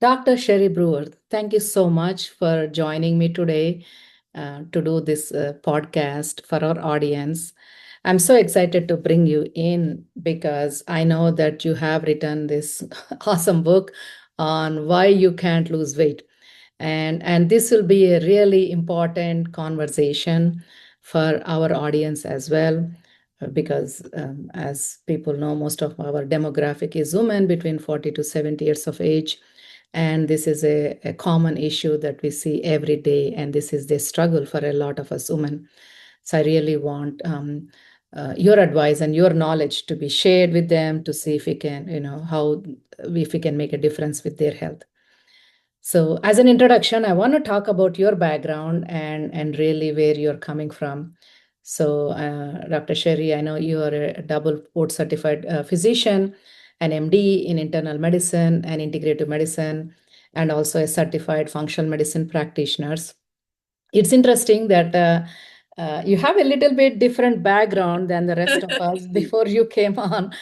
Dr. Sherry Brewer, thank you so much for joining me today to do this podcast for our audience. I'm so excited to bring you in because I know that you have written this awesome book on why you can't lose weight. And this will be a really important conversation for our audience as well because as people know, most of our demographic is women between 40 to 70 years of age, and this is a common issue that we see every day, and this is the struggle for a lot of us women. So I really want your advice and your knowledge to be shared with them to see if we can, how if we can make a difference with their health. So, as an introduction, I want to talk about your background and really where you're coming from. So, Dr. Sherry, I know you are a double board certified physician, an MD in internal medicine and integrative medicine, and also a certified functional medicine practitioners. It's interesting that you have a little bit different background than the rest of us before you came on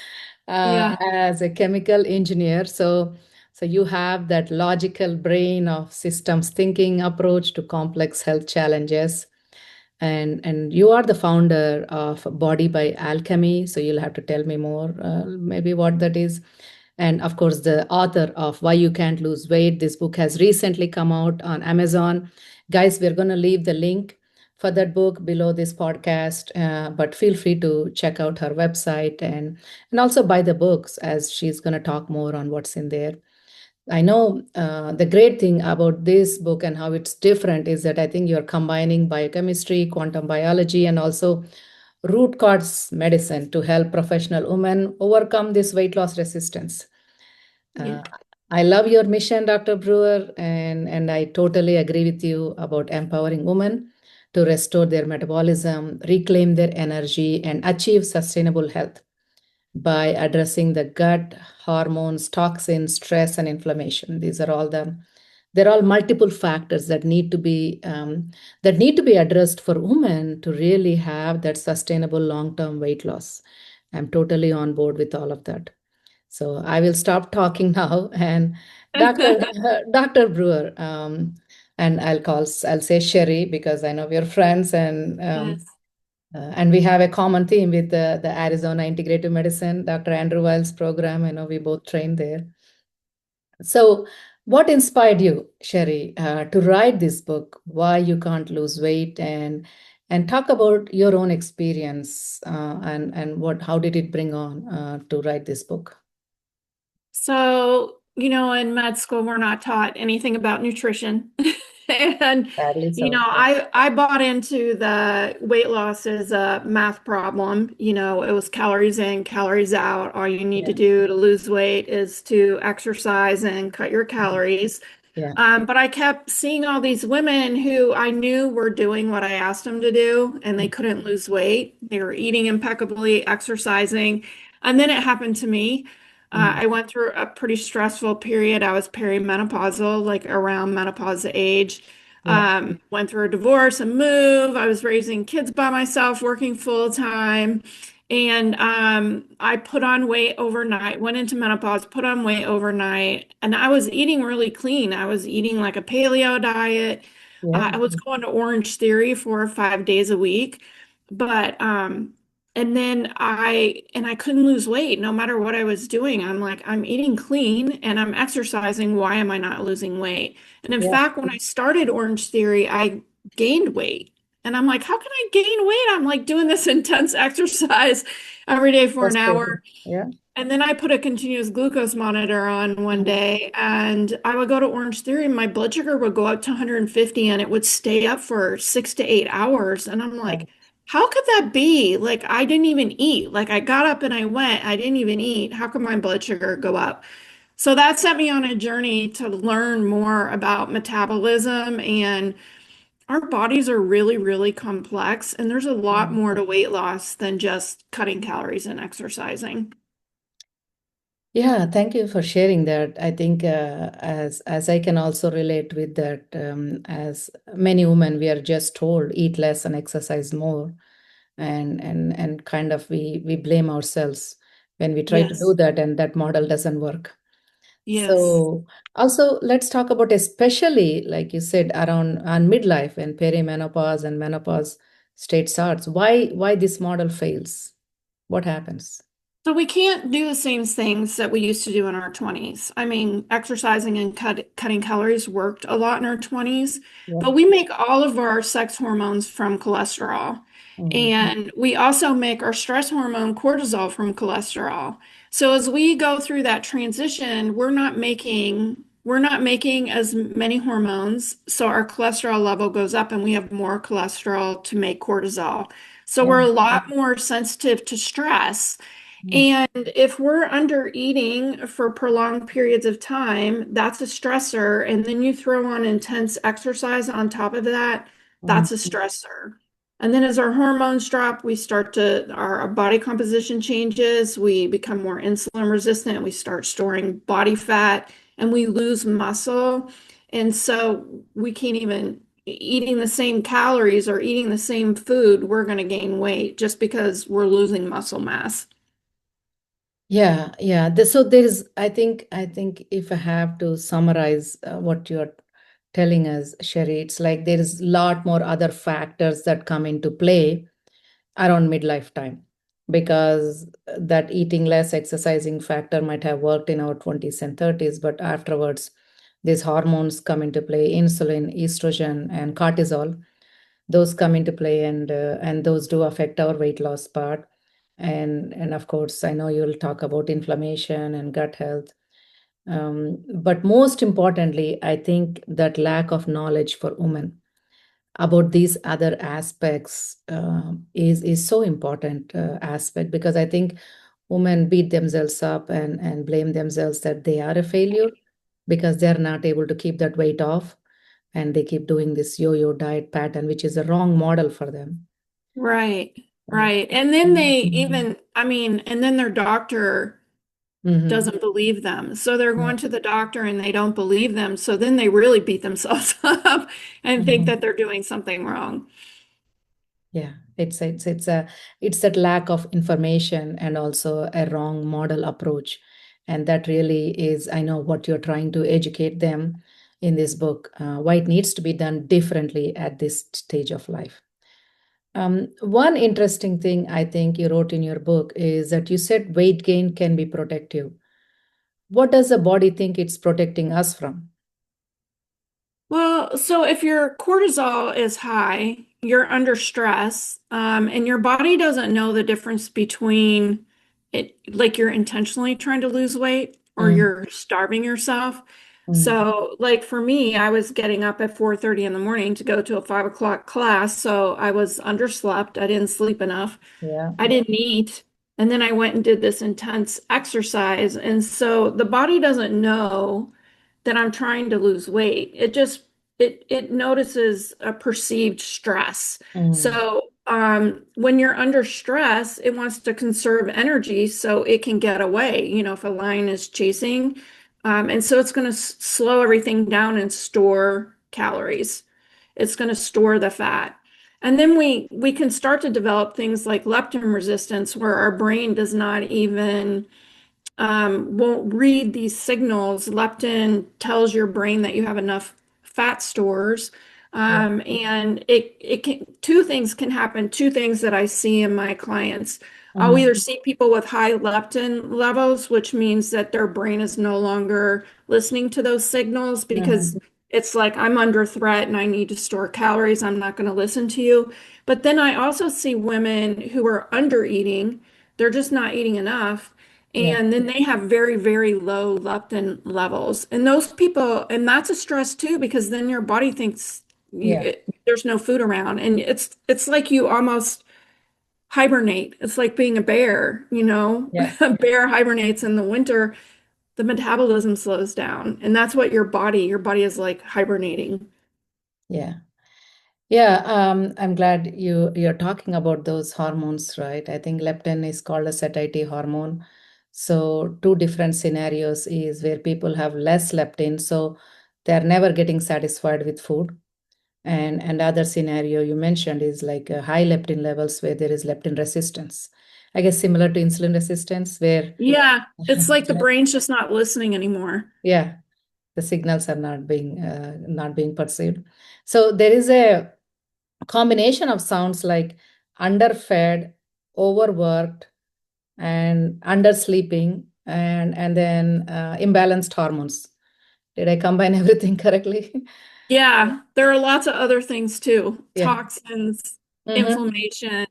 Yeah. as a chemical engineer. So you have that logical brain of systems thinking approach to complex health challenges. And you are the founder of Body by Alchemy. So you'll have to tell me more, maybe what that is. And of course, the author of Why You Can't Lose Weight. This book has recently come out on Amazon. Guys, we're going to leave the link for that book below this podcast, but feel free to check out her website and also buy the books as she's going to talk more on what's in there. I know the great thing about this book and how it's different is that I think you're combining biochemistry, quantum biology, and also root cause medicine to help professional women overcome this weight loss resistance. Yeah. Uh, I love your mission, Dr. Brewer, and I totally agree with you about empowering women to restore their metabolism, reclaim their energy, and achieve sustainable health by addressing the gut, hormones, toxins, stress, and inflammation. These are all they're all multiple factors that need to be addressed for women to really have that sustainable long-term weight loss. I'm totally on board with all of that. So I will stop talking now. And Dr. Dr. Brewer, and I'll say Sherry because I know we're friends, Yes. and we have a common theme with the Arizona Integrative Medicine, Dr. Andrew Weil's program. I know we both trained there. So, what inspired you, Sherry, to write this book, Why You Can't Lose Weight, and talk about your own experience and how did it bring on to write this book? So, in med school, we're not taught anything about nutrition. And, Sadly, so yeah. I bought into the weight loss as a math problem. It was calories in, calories out. All you need Yeah. to do to lose weight is to exercise and cut your calories. Yeah. But I kept seeing all these women who I knew were doing what I asked them to do, and they couldn't lose weight. They were eating impeccably, exercising. And then it happened to me. Mm. I went through a pretty stressful period. I was perimenopausal, like around menopause age. Yeah. Went through a divorce, a move. I was raising kids by myself, working full time. And I put on weight overnight, went into menopause, put on weight overnight, and I was eating really clean. I was eating like a paleo diet. Yeah. I was going to Orange Theory 4 or 5 days a week, but and then I couldn't lose weight no matter what I was doing. I'm like, I'm eating clean and I'm exercising. Why am I not losing weight? And in Yeah. fact, when I started Orange Theory, I gained weight. And I'm like, how can I gain weight? I'm like doing this intense exercise every day for an Frustrating. hour. Yeah. And then I put a continuous glucose monitor on one Mhm. day and I would go to Orange Theory and my blood sugar would go up to 150 and it would stay up for 6 to 8 hours. And I'm like, Oh, how could that be? Like, I didn't even eat. Like, I got up and I went, I didn't even eat. How could my blood sugar go up? So that set me on a journey to learn more about metabolism, and our bodies are really, really complex, and there's a lot yeah. more to weight loss than just cutting calories and exercising. Yeah, thank you for sharing that. I think as I can also relate with that, as many women, we are just told eat less and exercise more, and kind of we blame ourselves when we try to do Yes. that, and that model doesn't work. Yes. So also let's talk about, especially like you said, around on midlife and perimenopause and menopause state starts. Why this model fails? What happens? So we can't do the same things that we used to do in our 20s. I mean, exercising and cutting calories worked a lot in our 20s, Yeah. but we make all of our sex hormones from cholesterol. Mm, And we also make our stress hormone cortisol from cholesterol. So as we go through that transition, we're not making as many hormones, so our cholesterol level goes up and we have more cholesterol to make cortisol. So yeah. we're a lot more sensitive to stress. Mm, And if we're under eating for prolonged periods of time, that's a stressor. And then you throw on intense exercise on top of that, mm, that's a stressor. And then as our hormones drop, our body composition changes, we become more insulin resistant, we start storing body fat, and we lose muscle. And so we can't even eating the same calories or eating the same food, we're going to gain weight just because we're losing muscle mass. yeah, yeah. So there is, I think if I have to summarize what you're telling us, Sherry, it's like there is a lot more other factors that come into play around midlife time, because that eating less, exercising factor might have worked in our 20s and 30s, but afterwards these hormones come into play, insulin, estrogen, and cortisol. Those come into play, and those do affect our weight loss part. And of course, I know you'll talk about inflammation and gut health. But most importantly, I think that lack of knowledge for women about these other aspects is so important aspect, because I think women beat themselves up and blame themselves that they are a failure because they're not able to keep that weight off, and they keep doing this yo-yo diet pattern, which is a wrong model for them. Right, Right. right. And then and then their doctor Mm-hmm. doesn't believe them. So they're going to the doctor and they don't believe them. So then they really beat themselves up and think Hmm. that they're doing something wrong. Yeah, it's that lack of information and also a wrong model approach, and that really is, I know what you're trying to educate them in this book, why it needs to be done differently at this stage of life. One interesting thing I think you wrote in your book is that you said weight gain can be protective. What does the body think it's protecting us from? Well, so if your cortisol is high, you're under stress, and your body doesn't know the difference between it, like you're intentionally trying to lose weight or Mm, you're starving yourself. mm, So, like for me, I was getting up at 4:30 in the morning to go to a 5 o'clock class, so I was underslept. I didn't sleep enough. yeah. I didn't eat. And then I went and did this intense exercise. And so the body doesn't know that I'm trying to lose weight. It notices a perceived stress. Mm, So when you're under stress, it wants to conserve energy so it can get away, if a lion is chasing. And so it's going to slow everything down and store calories. It's going to store the fat. And then we can start to develop things like leptin resistance, where our brain does not even won't read these signals. Leptin tells your brain that you have enough fat stores. yeah. And it can, two things can happen, two things that I see in my clients. I'll Mm, either see people with high leptin levels, which means that their brain is no longer listening to those signals because mhm, it's like I'm under threat and I need to store calories. I'm not going to listen to you. But then I also see women who are under eating. They're just not eating enough. yeah. And then they have very, very low leptin levels. And those people, and that's a stress too, because then your body thinks Yeah. there's no food around. And it's like you almost hibernate. It's like being a bear, Yeah. A bear hibernates in the winter, the metabolism slows down. And that's what your body is like hibernating. Yeah. Yeah, I'm glad you're talking about those hormones, right? I think leptin is called a satiety hormone. So two different scenarios is where people have less leptin, so they're never getting satisfied with food. And other scenario you mentioned is like high leptin levels where there is leptin resistance. I guess similar to insulin resistance, where Yeah, it's like the brain's just not listening anymore. yeah, the signals are not being perceived. So there is a combination of sounds like underfed, overworked, and undersleeping, and then imbalanced hormones. Did I combine everything correctly? Yeah, there are lots of other things too. Yeah. Toxins, Mm-hmm. inflammation.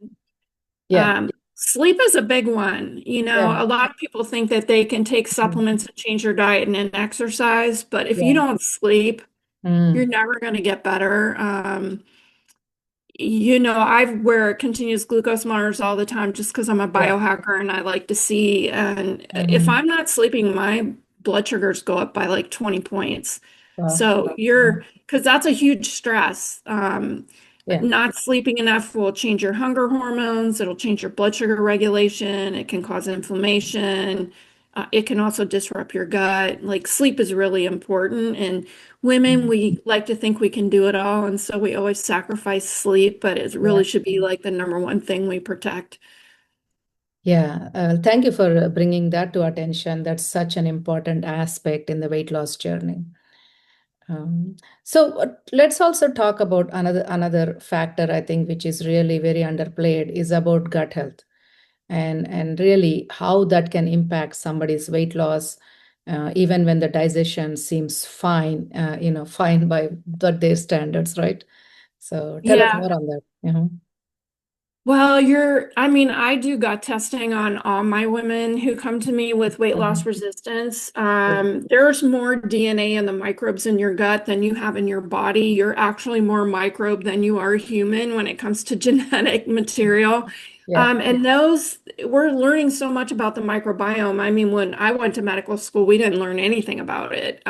Yeah. Sleep is a big one. You know, Yeah. a lot of people think that they can take Mhm. supplements and change their diet and then exercise, but if you Yeah. don't sleep, you're Mm. never going to get better. You know, I wear continuous glucose monitors all the time just because I'm a Yeah. biohacker and I like to see. And if Mm-hmm. I'm not sleeping, my blood sugars go up by like 20 points. Wow. So Mhm. because that's a huge stress. Yeah. Not sleeping enough will change your hunger hormones. It'll change your blood sugar regulation. It can cause inflammation. It can also disrupt your gut. Like sleep is really important. And women, Mhm. we like to think we can do it all, and so we always sacrifice sleep, but it Yeah. really should be like the number one thing we protect. Yeah. Thank you for bringing that to attention. That's such an important aspect in the weight loss journey. Um, so let's also talk about another factor I think which is really very underplayed is about gut health and really how that can impact somebody's weight loss even when the digestion seems fine, fine by their standards, right? So tell us Yeah. more on that. Well, I mean, I do gut testing on all my women who come to me with weight loss Mhm. resistance. Yeah. There's more DNA in the microbes in your gut than you have in your body. You're actually more microbe than you are human when it comes to genetic material. Yeah. And we're learning so much about the microbiome. I mean, when I went to medical school, we didn't learn anything about it.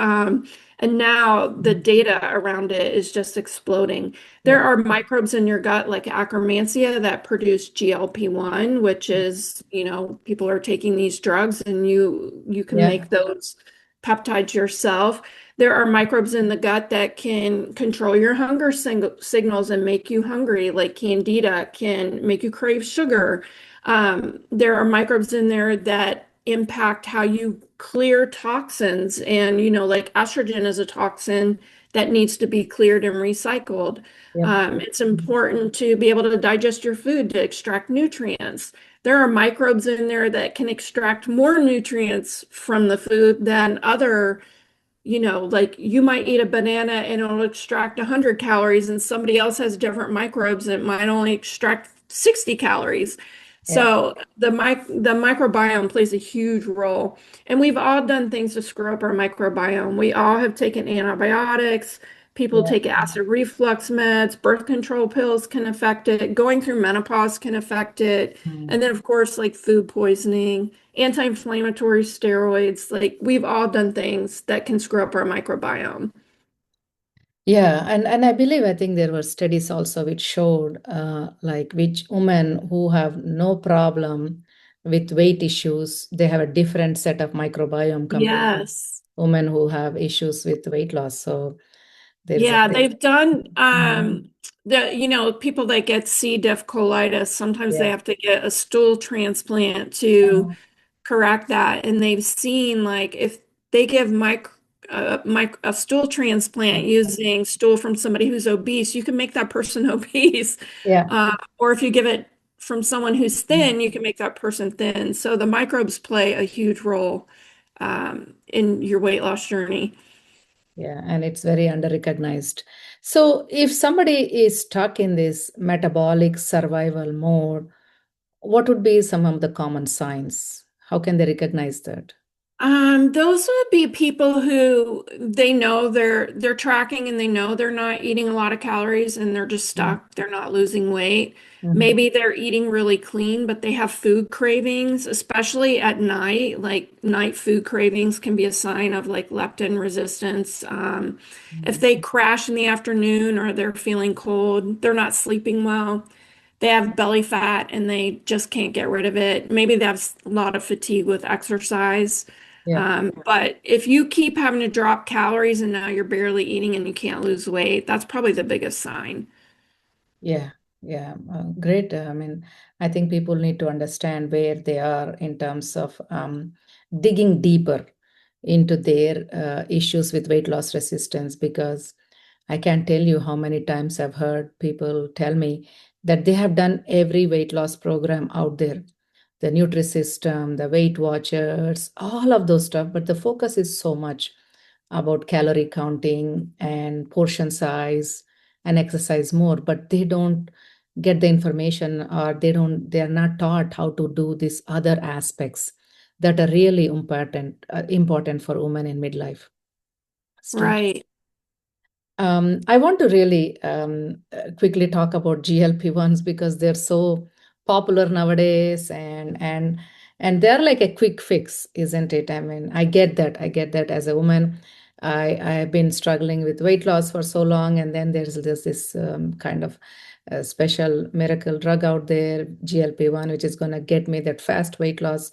And now the Mhm. data around it is just exploding. There Yeah. are microbes in your gut like Akkermansia that produce GLP-1, which is, you know, people are taking these drugs and you can Yeah. make those peptides yourself. There are microbes in the gut that can control your hunger signals and make you hungry, like Candida can make you crave sugar. There are microbes in there that impact how you clear toxins. And, you know, like estrogen is a toxin that needs to be cleared and recycled. Yep. It's important to be able to digest your food to extract nutrients. There are microbes in there that can extract more nutrients from the food than other, you know, like you might eat a banana and it'll extract 100 calories, and somebody else has different microbes and it might only extract 60 calories. Yeah. So the microbiome plays a huge role. And we've all done things to screw up our microbiome. We all have taken antibiotics. People Yeah. take acid reflux meds, birth control pills can affect it, going through menopause can affect it. Mm. And then, of course, like food poisoning, anti-inflammatory steroids, like we've all done things that can screw up our microbiome. Yeah, and I think there were studies also which showed like which women who have no problem with weight issues, they have a different set of microbiome compared to Yes. women who have issues with weight loss. So there is a Yeah, they've done Mhm. you know, people that get C. diff colitis, sometimes they Yeah. have to get a stool transplant to correct that. And they've seen like if they give a stool transplant using stool from somebody who's obese, you can make that person obese. Yeah. Or if you give it from someone who's thin, you can make that person thin. So the microbes play a huge role in your weight loss journey. Yeah, and it's very under-recognized. So if somebody is stuck in this metabolic survival mode, what would be some of the common signs? How can they recognize that? Those would be people who they know they're tracking and they know they're not eating a lot of calories and they're just stuck. They're not losing weight. Mm-hmm. Maybe they're eating really clean, but they have food cravings, especially at night. Like night food cravings can be a sign of like leptin resistance. If they crash in the afternoon or they're feeling cold, they're not sleeping well, they have belly fat and they just can't get rid of it. Maybe they have a lot of fatigue with exercise. Yeah. But if you keep having to drop calories and now you're barely eating and you can't lose weight, that's probably the biggest sign. Yeah. Yeah, great. I mean, I think people need to understand where they are in terms of digging deeper into their issues with weight loss resistance, because I can't tell you how many times I've heard people tell me that they have done every weight loss program out there, the Nutrisystem, the Weight Watchers, all of those stuff, but the focus is so much about calorie counting and portion size and exercise more, but they don't get the information, or they are not taught how to do these other aspects that are really important for women in midlife stage. Right. I want to really quickly talk about GLP-1s because they're so popular nowadays, and they're like a quick fix, isn't it? I mean, I get that. I get that as a woman. I've been struggling with weight loss for so long, and then there's this kind of special miracle drug out there, GLP-1, which is going to get me that fast weight loss.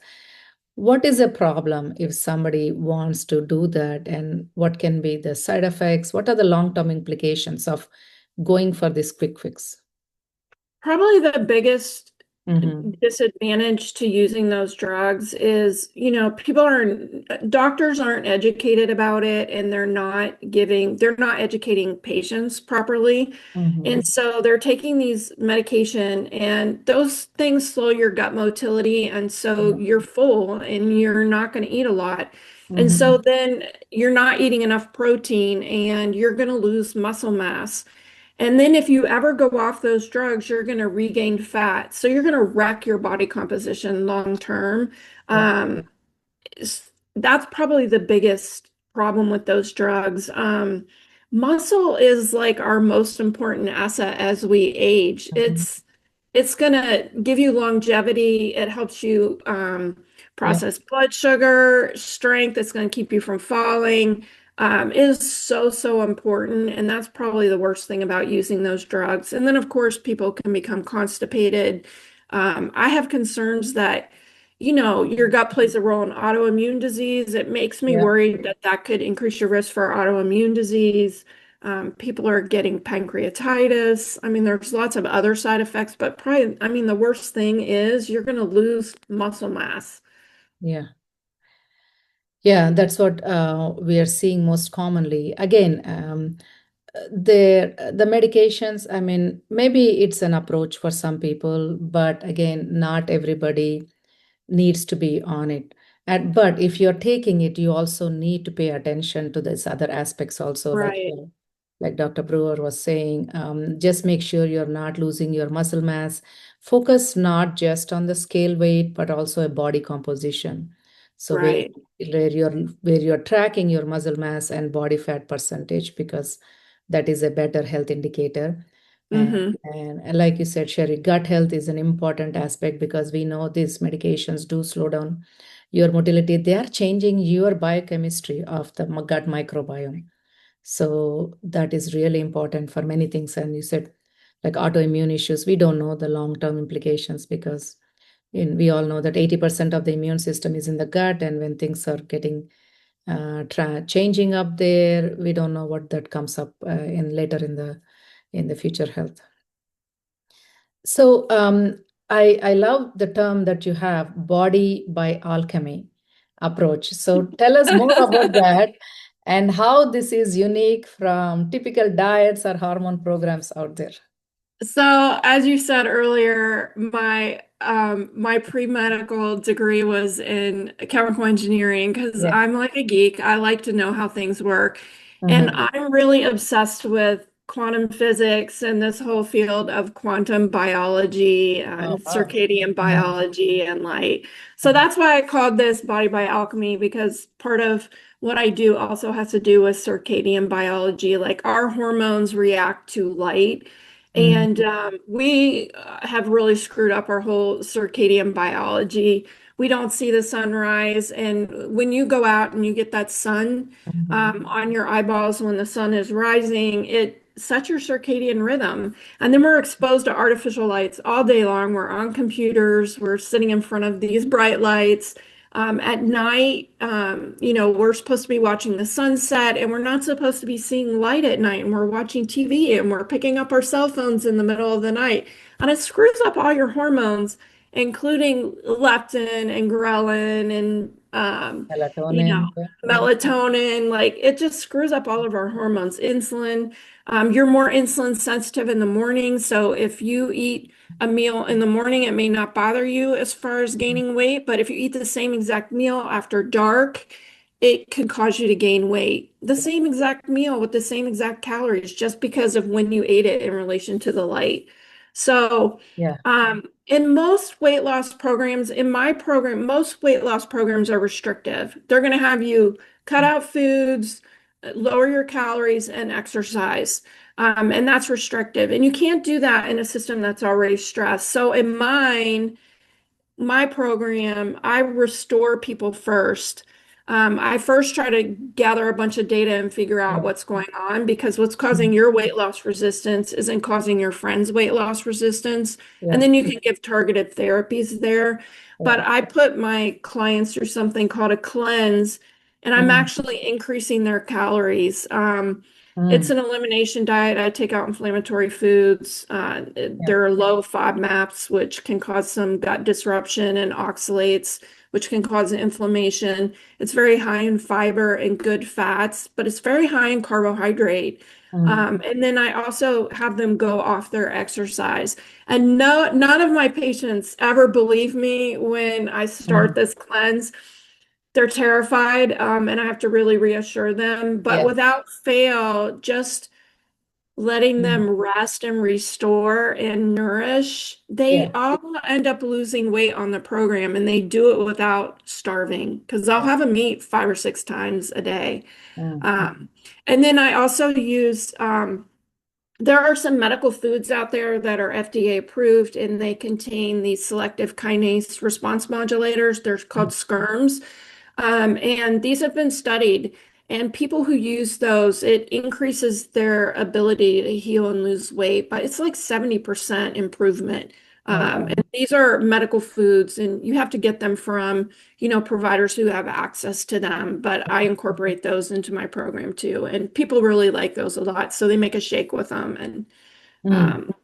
What is a problem if somebody wants to do that, and what can be the side effects? What are the long-term implications of going for this quick fix? Probably the biggest Mm-hmm. disadvantage to using those drugs is, doctors aren't educated about it, and they're not educating patients properly. Mm-hmm. And so they're taking these medication, and those things slow your gut motility. And so Yeah. you're full and you're not going to eat a lot. And so Mm-hmm. then you're not eating enough protein and you're going to lose muscle mass. And then if you ever go off those drugs, you're going to regain fat. So you're going to wreck your body composition long term. Yeah. Um, that's probably the biggest problem with those drugs. Muscle is like our most important asset as we age. Mm-hmm. It's gonna give you longevity. It helps you Yeah. process blood sugar, strength. It's gonna keep you from falling. It is so important, and that's probably the worst thing about using those drugs. And then, of course, people can become constipated. I have concerns that your gut plays a role in autoimmune disease. It makes me Yeah. worried that that could increase your risk for autoimmune disease. People are getting pancreatitis. I mean, there's lots of other side effects, but probably, I mean, the worst thing is you're going to lose muscle mass. Yeah. Yeah, that's what we are seeing most commonly. Again, the medications, I mean, maybe it's an approach for some people, but again, not everybody needs to be on it. But if you're taking it, you also need to pay attention to these other aspects also, Right, like Dr. Brewer was saying. Just make sure you're not losing your muscle mass. Focus not just on the scale weight, but also a body composition. So right. where you're tracking your muscle mass and body fat percentage, because that is a better health indicator. And, Hmm. and like you said, Sherry, gut health is an important aspect because we know these medications do slow down your motility. They are changing your biochemistry of the gut microbiome. So that is really important for many things. And you said like autoimmune issues, we don't know the long-term implications because we all know that 80% of the immune system is in the gut. And when things are getting changing up there, we don't know what that comes up in later in the future health. So I love the term that you have, body by alchemy approach. So tell us more about that and how this is unique from typical diets or hormone programs out there. So, as you said earlier, my pre-medical degree was in chemical engineering because Yeah. I'm like a geek. I like to know how things work. And Mm-hmm. I'm really obsessed with quantum physics and this whole field of quantum biology Oh, and wow. circadian Mhm. biology and light. So that's why I called this Body by Alchemy, because part of what I do also has to do with circadian biology. Like our hormones react to light. Mhm. And we have really screwed up our whole circadian biology. We don't see the sunrise. And when you go out and you get that sun Mhm. on your eyeballs when the sun is rising, it sets your circadian rhythm. And then we're exposed to artificial lights all day long. We're on computers, we're sitting in front of these bright lights. At night, we're supposed to be watching the sunset and we're not supposed to be seeing light at night and we're watching TV and we're picking up our cell phones in the middle of the night. And it screws up all your hormones, including leptin and ghrelin and, you know, Melatonin. Yeah. Mm. melatonin. Like it just screws up all of our hormones. Insulin, you're more insulin sensitive in the morning. So if you eat a meal in the morning, it may not bother you as far as gaining weight, but if you eat the same exact meal after dark, it could cause you to gain weight. The same exact meal with the same exact calories, just because of when you ate it in relation to the light. So, Yeah. in most weight loss programs, in my program, most weight loss programs are restrictive. They're going to have you cut out foods, lower your calories, and exercise. And that's restrictive. And you can't do that in a system that's already stressed. So in my program, I restore people first. I first try to gather a bunch of data and figure out Yeah. what's going on because what's Mm. causing your weight loss resistance isn't causing your friend's weight loss resistance. And Yeah. then you can give targeted therapies there. But Yeah. I put my clients through something called a cleanse, and I'm Mm. actually increasing their calories. It's Mm. an elimination diet. I take out inflammatory foods. Yeah. There are low FODMAPs, which can cause some gut disruption, and oxalates, which can cause inflammation. It's very high in fiber and good fats, but it's very high in carbohydrate. Mm. And then I also have them go off their exercise. And no, none of my patients ever believe me when I start Mm. this cleanse. They're terrified, and I have to really reassure them. But Yeah. without fail, just letting Mm. them rest and restore and nourish, they Yeah. all end up losing weight on the program and they do it without starving because I'll Yeah. have them eat 5 or 6 times a day. Mm. Um, and then I also use, there are some medical foods out there that are FDA approved and they contain these selective kinase response modulators. They're called Mm. SCRMs. And these have been studied, and people who use those, it increases their ability to heal and lose weight, but it's like 70% improvement. Oh, wow. And these are medical foods, and you have to get them from, providers who have access to them. But I incorporate those into my program too, and people really like those a lot. So they make a shake with them, and Mm. um,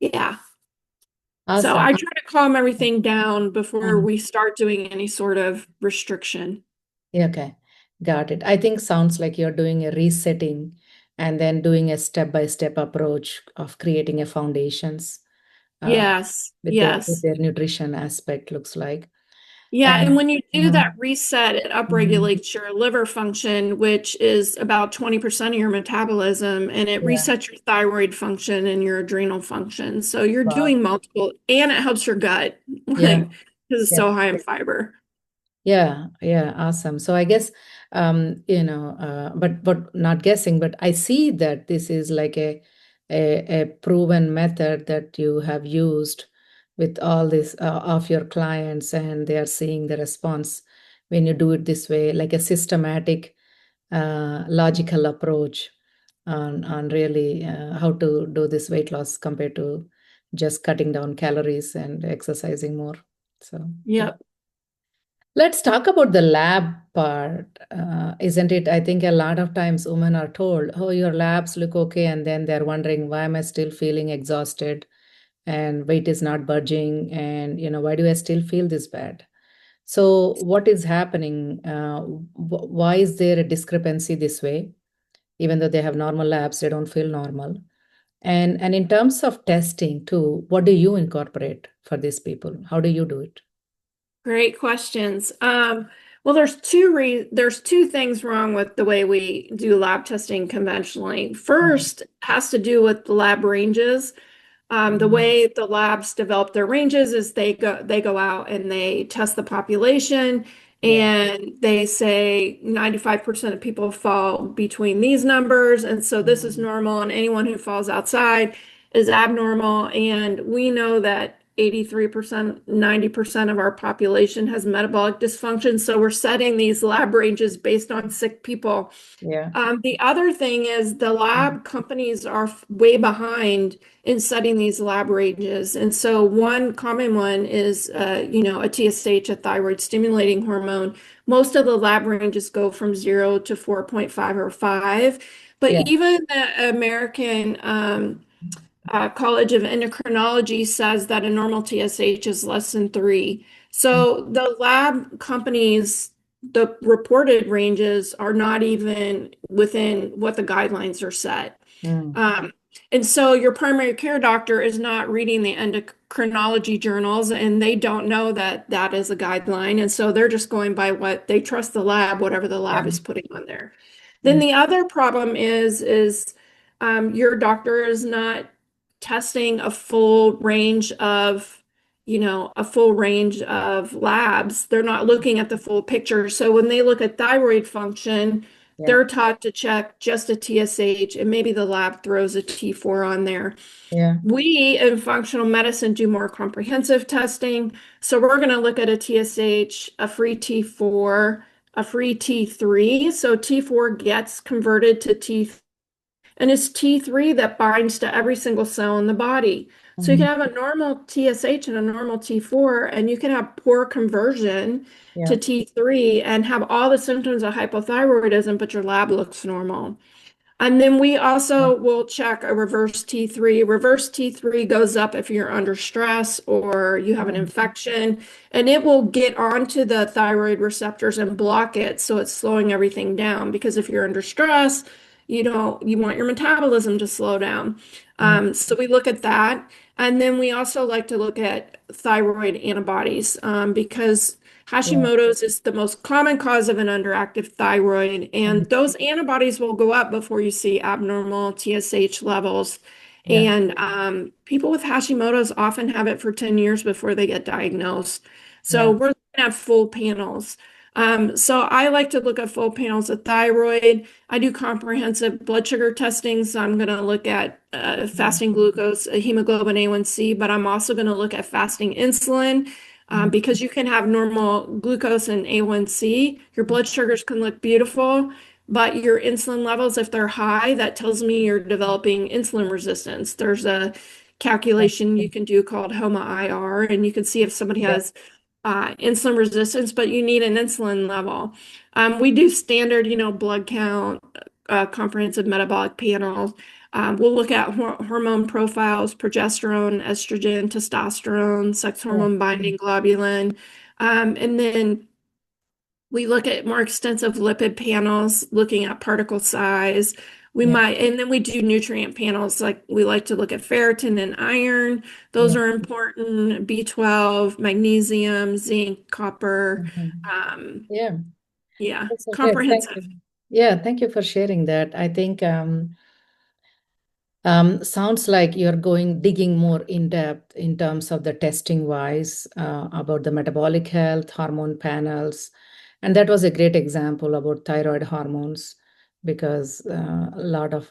yeah. So Awesome. I try to calm everything down before Mm. we start doing any sort of restriction. Yeah, okay. Got it. I think sounds like you're doing a resetting and then doing a step-by-step approach of creating a foundations uh, Yes, with yes. their nutrition aspect looks like. Yeah, and And when you do that mhm, reset, it mhm, upregulates your liver function, which is about 20% of your metabolism, and it yeah, resets your thyroid function and your adrenal function. So you're wow. doing multiple, and it helps your gut, Yeah, like, because it's yeah. so high in fiber. Yeah, yeah, awesome. So I guess but not guessing, but I see that this is like a proven method that you have used with all this of your clients, and they are seeing the response when you do it this way, like a systematic, logical approach on really how to do this weight loss compared to just cutting down calories and exercising more. So yeah. Yep. Let's talk about the lab part, isn't it? I think a lot of times women are told, "Oh, your labs look okay," and then they're wondering, "Why am I still feeling exhausted, and weight is not budging, and why do I still feel this bad?" So, what is happening? Why is there a discrepancy this way? Even though they have normal labs, they don't feel normal. And in terms of testing too, what do you incorporate for these people? How do you do it? Great questions. Well, there's two things wrong with the way we do lab testing conventionally. Mhm. First has to do with the lab ranges. The Mhm. way the labs develop their ranges is they go out and they test the population Yeah. and they say 95% of people fall between these numbers, and so this is Mhm. normal, and anyone who falls outside is abnormal. And we know that 83%, 90% of our population has metabolic dysfunction. So we're setting these lab ranges based on sick people. Yeah. The other thing is the Mm. lab companies are way behind in setting these lab ranges. And so one common one is, a TSH, a thyroid stimulating hormone. Most of the lab ranges go from 0 to 4.5 or 5. But Yeah. even the American College of Endocrinology says that a normal TSH is less than 3. Mm. So the lab companies, the reported ranges are not even within what the guidelines are set. Mm. Um, and so your primary care doctor is not reading the endocrinology journals and they don't know that that is a guideline. And so they're just going by what they trust the lab, whatever the Yeah. lab is putting on there. Then Mm. the other problem is your doctor is not testing a full range of, a full range of labs. They're not looking at the full picture. So when they look at thyroid function, Yeah. they're taught to check just a TSH and maybe the lab throws a T4 on there. Yeah. We in functional medicine do more comprehensive testing. So we're going to look at a TSH, a free T4, a free T3. So T4 gets converted to T3 and it's T3 that binds to every single cell in the body. So you Mhm. can have a normal TSH and a normal T4, and you can have poor conversion Yeah. to T3 and have all the symptoms of hypothyroidism, but your lab looks normal. And then we Yeah. also will check a reverse T3. Reverse T3 goes up if you're under stress or you have an Mm. infection, and it will get onto the thyroid receptors and block it. So it's slowing everything down because if you're under stress, you want your metabolism to slow down. Mm. So we look at that. And then we also like to look at thyroid antibodies because Yeah. Hashimoto's is the most common cause of an underactive thyroid, Mm. and those antibodies will go up before you see abnormal TSH levels. Yeah. And people with Hashimoto's often have it for 10 years before they get diagnosed. So Yeah. we're looking at full panels. So I like to look at full panels of thyroid. I do comprehensive blood sugar testing, so I'm going to look at Mm. fasting glucose, hemoglobin A1C, but I'm also going to look at fasting insulin Mm. because you can have normal glucose and A1C. Your blood sugars can look beautiful, but your insulin levels, if they're high, that tells me you're developing insulin resistance. There's a calculation you can do called HOMA-IR, and you can see if somebody Yeah. has insulin resistance, but you need an insulin level. We do standard, blood count, comprehensive metabolic panel. We'll look at hormone profiles, progesterone, estrogen, testosterone, sex Yeah. hormone binding globulin. And then we look at more extensive lipid panels, looking at particle size. Yeah. And then we do nutrient panels, like we like to look at ferritin and iron. Those Yeah. are important. B12, magnesium, zinc, copper. Mhm. Um, Yeah. yeah, That's so great. Thank comprehensive. you. Yeah, thank you for sharing that. I think sounds like you're going digging more in depth in terms of the testing wise about the metabolic health, hormone panels. And that was a great example about thyroid hormones because a lot of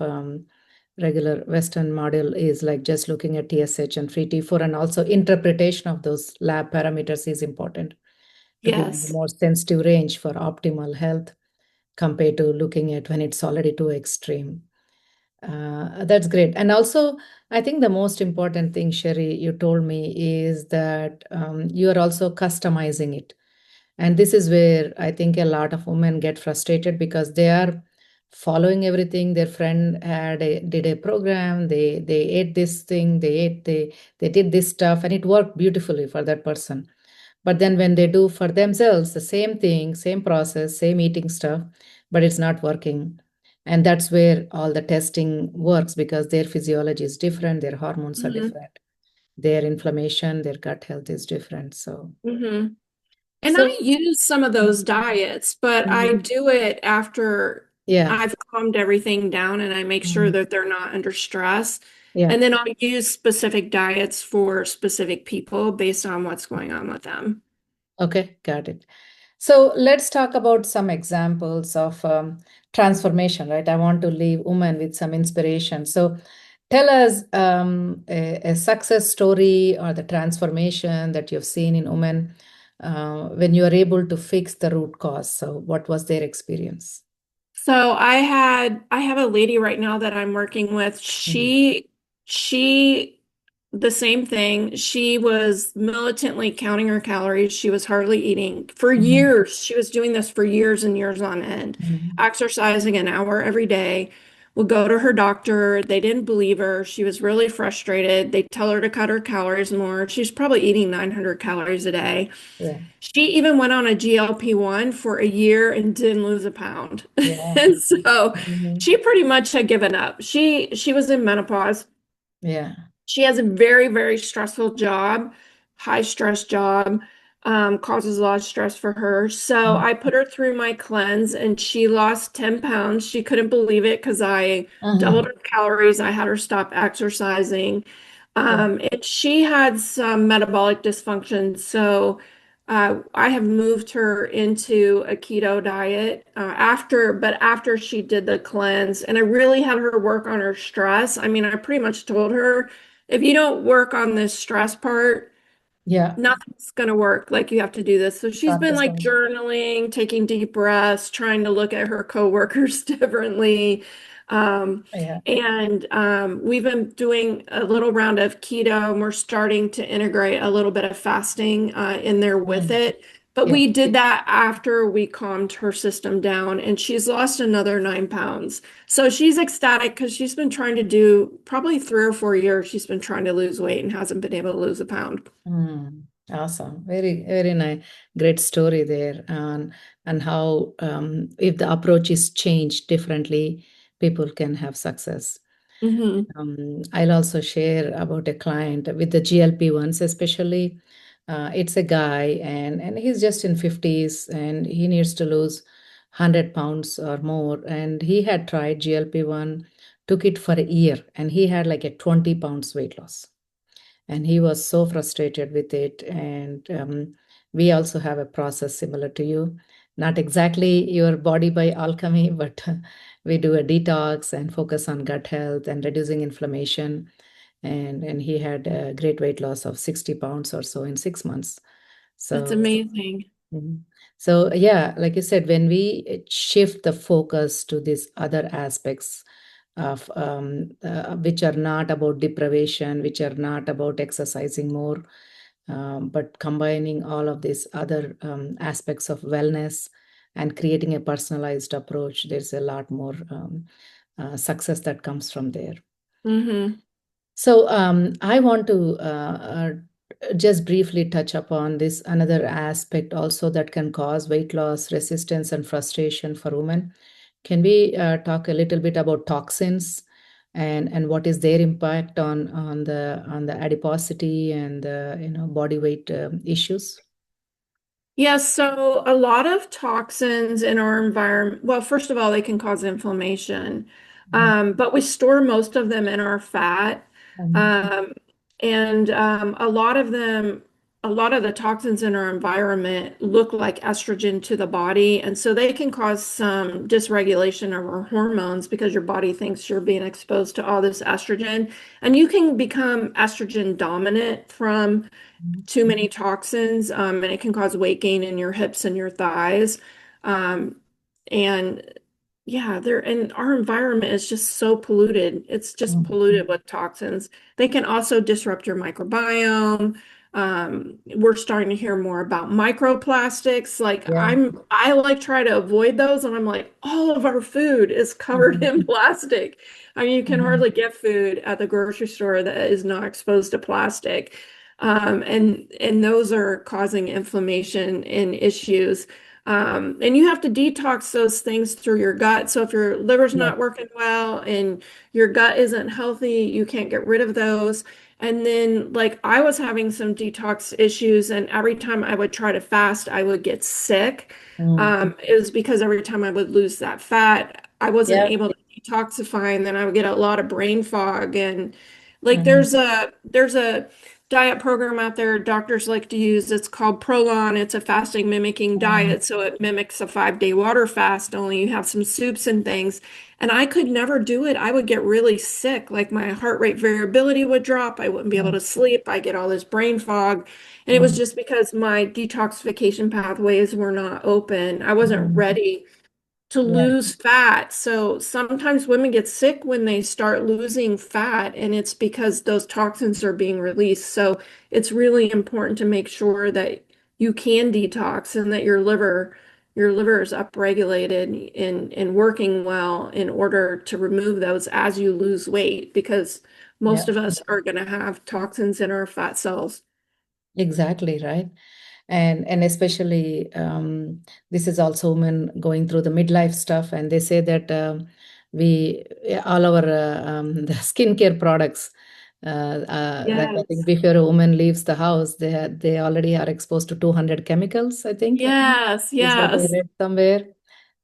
regular Western model is like just looking at TSH and free T4, and also interpretation of those lab parameters is important to give a Yes. more sensitive range for optimal health compared to looking at when it's already too extreme. That's great. And also, I think the most important thing, Sherry, you told me is that you are also customizing it. And this is where I think a lot of women get frustrated because they are following everything. Their friend did a program, they ate this thing, they did this stuff, and it worked beautifully for that person. But then when they do for themselves the same thing, same process, same eating stuff, but it's not working. And that's where all the testing works because their physiology is different, their hormones are hmm different, their inflammation, their gut health is different. hmm And So I use some of those diets, but I mhm. do it after Yeah. I've calmed everything down and I make sure Mhm. that they're not under stress. Yeah. And then I'll use specific diets for specific people based on what's going on with them. Okay, got it. So let's talk about some examples of transformation, right? I want to leave women with some inspiration. So Tell us a success story or the transformation that you've seen in women when you are able to fix the root cause. So, what was their experience? So I have a lady right now that I'm working with. Mhm. She the same thing. She was militantly counting her calories. She was hardly eating for Mhm. years. She was doing this for years and years on end, Mhm. exercising an hour every day. Would go to her doctor. They didn't believe her. She was really frustrated. They tell her to cut her calories more. She's probably eating 900 calories a day. Yeah, She even went on a GLP-1 for a year and didn't lose a pound. yeah, And so mhm. she pretty much had given up. She was in menopause. Yeah. She has a very, very stressful job, high stress job, causes a lot of stress for her. So Mhm. I put her through my cleanse and she lost 10 pounds. She couldn't believe it because I doubled Uh-huh. her calories. I had her stop exercising. Yeah. And she had some metabolic dysfunction. So I have moved her into a keto diet but after she did the cleanse, and I really had her work on her stress. I mean, I pretty much told her, if you don't work on this stress part, Yeah. nothing's going to work. Like you have to do this. So she's been like Cortisol. journaling, taking deep breaths, trying to look at her coworkers differently. Um, Yeah. and we've been doing a little round of keto, and we're starting to integrate a little bit of fasting in there with Mm. it. But Yeah. we did that after we calmed her system down, and she's lost another 9 pounds. So she's ecstatic because she's been trying to do probably 3 or 4 years. She's been trying to lose weight and hasn't been able to lose a pound. Mm. Awesome. Very, very nice. Great story there. And how, if the approach is changed differently, people can have success. Hmm. I'll also share about a client with the GLP-1s, especially. It's a guy, and he's just in 50s, and he needs to lose 100 pounds or more. And he had tried GLP-1, took it for a year, and he had like a 20 pounds weight loss. And he was so frustrated with it. And we also have a process similar to you, not exactly your body by alchemy, but we do a detox and focus on gut health and reducing inflammation. And he had a great weight loss of 60 pounds or so in 6 months. That's So amazing. mhm. So, yeah, like you said, when we shift the focus to these other aspects of which are not about deprivation, which are not about exercising more, but combining all of these other aspects of wellness and creating a personalized approach, there's a lot more success that comes from there. Hmm. So I want to just briefly touch upon this another aspect also that can cause weight loss, resistance, and frustration for women. Can we talk a little bit about toxins and what is their impact on the adiposity and the body weight issues? Yes, so a lot of toxins in our environment, well, first of all, they can cause inflammation, Mhm. but we store most of them in our fat. Mhm. Um, and a lot of the toxins in our environment look like estrogen to the body. And so they can cause some dysregulation of our hormones because your body thinks you're being exposed to all this estrogen. And you can become estrogen dominant from too many toxins, and it can cause weight gain in your hips and your thighs. Um, and yeah, and our environment is just so polluted. It's just Mhm. polluted with toxins. They can also disrupt your microbiome. We're starting to hear more about microplastics. Like Yeah. I like try to avoid those, and I'm like, all of our food is covered in Mhm. plastic. I mean, you can Mhm. hardly get food at the grocery store that is not exposed to plastic. And those are causing inflammation and issues. And you have to detox those things through your gut. So if your liver's Yeah. not working well and your gut isn't healthy, you can't get rid of those. And then, like, I was having some detox issues, and every time I would try to fast, I would get sick. Mm. It was because every time I would lose that fat, I wasn't Yeah. able to detoxify, and then I would get a lot of brain fog. And like, Mhm. there's a diet program out there doctors like to use. It's called Prolon. It's a fasting mimicking Um, diet, so it mimics a 5-day water fast, only you have some soups and things. And I could never do it. I would get really sick. Like my heart rate variability would drop. I wouldn't be able mm, to sleep. I get all this brain fog. And it was mm, just because my detoxification pathways were not open. I wasn't mm. ready to Yeah, lose fat. So sometimes women get sick when they start losing fat, and it's because those toxins are being released. So it's really important to make sure that you can detox and that your liver is upregulated and working well in order to remove those as you lose weight, because yeah, most of us are going to have toxins in our fat cells. exactly, right. And especially this is also women going through the midlife stuff, and they say that we all our the skincare products, like I think Yes. before a woman leaves the house, they already are exposed to 200 chemicals, I think, Yes, is what I yes. read somewhere.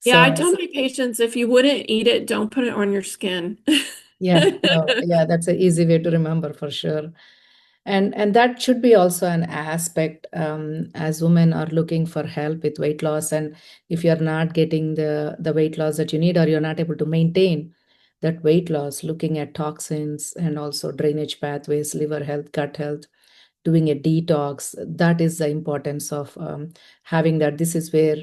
Yeah, I So tell my patients if you wouldn't eat it, don't put it on your skin. yeah, no, yeah, that's an easy way to remember for sure. And that should be also an aspect, as women are looking for help with weight loss, and if you're not getting the weight loss that you need, or you're not able to maintain that weight loss, looking at toxins and also drainage pathways, liver health, gut health, doing a detox, that is the importance of having that. This is where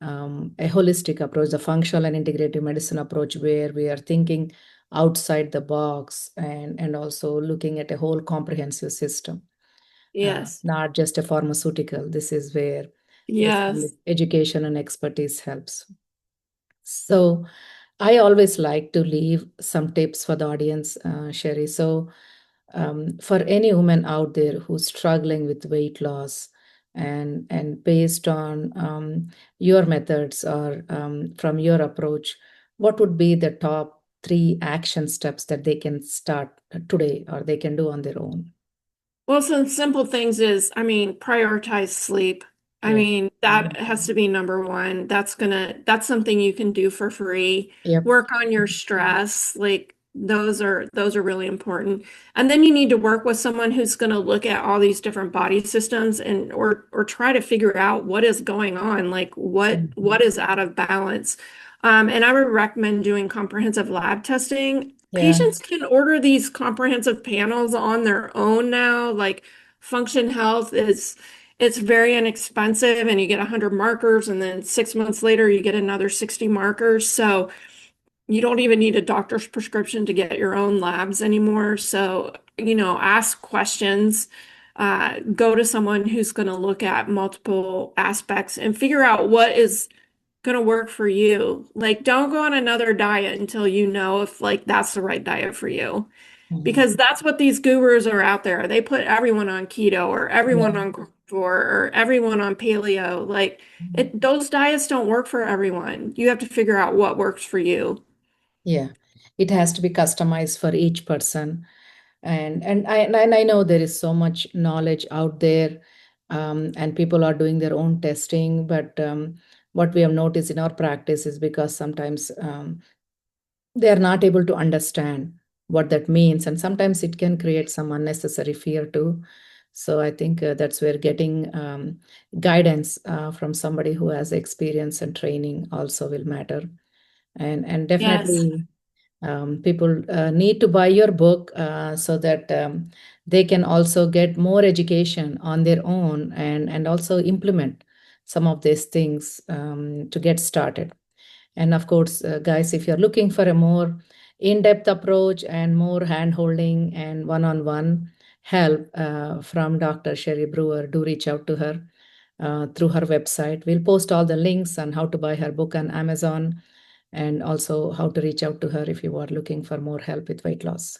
a holistic approach, the functional and integrative medicine approach, where we are thinking outside the box, and also looking at a whole comprehensive system, Yes. not just a pharmaceutical. This is where basically Yes. education and expertise helps. So I always like to leave some tips for the audience, Sherry. So for any woman out there who's struggling with weight loss, and based on your methods, or from your approach, what would be the top three action steps that they can start today, or they can do on their own? Well, some simple things is, I mean, prioritize sleep. I Yeah. mean, that has to be number one. That's something you can do for free. Yep. Work on your stress. Like those are really important. And then you need to work with someone who's going to look at all these different body systems and or try to figure out what is going on, like what Mhm. is out of balance. And I would recommend doing comprehensive lab testing. Yeah. Patients can order these comprehensive panels on their own now. Like Function Health is it's very inexpensive and you get 100 markers and then 6 months later you get another 60 markers. So you don't even need a doctor's prescription to get your own labs anymore. So, ask questions. Go to someone who's going to look at multiple aspects and figure out what is going to work for you. Like, don't go on another diet until you know if like that's the right diet for you. Mhm. Because that's what these gurus are out there. They put everyone on keto or everyone Yeah. on carnivore or everyone on paleo. Like those diets don't work for everyone. You have to figure out what works for you. Yeah. It has to be customized for each person. And I know there is so much knowledge out there, and people are doing their own testing. But what we have noticed in our practice is, because sometimes they are not able to understand what that means, and sometimes it can create some unnecessary fear too. So I think that's where getting guidance from somebody who has experience and training also will matter. And Yes. definitely people need to buy your book, so that they can also get more education on their own, and also implement some of these things to get started. And of course, guys, if you're looking for a more in-depth approach and more hand-holding and one-on-one help from Dr. Sherry Brewer, do reach out to her through her website. We'll post all the links on how to buy her book on Amazon, and also how to reach out to her if you are looking for more help with weight loss.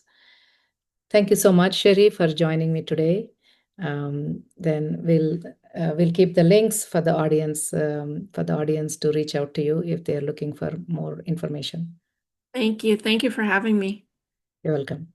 Thank you so much, Sherry, for joining me today. Then we'll keep the links for the audience to reach out to you if they're looking for more information. Thank you. Thank you for having me. You're welcome.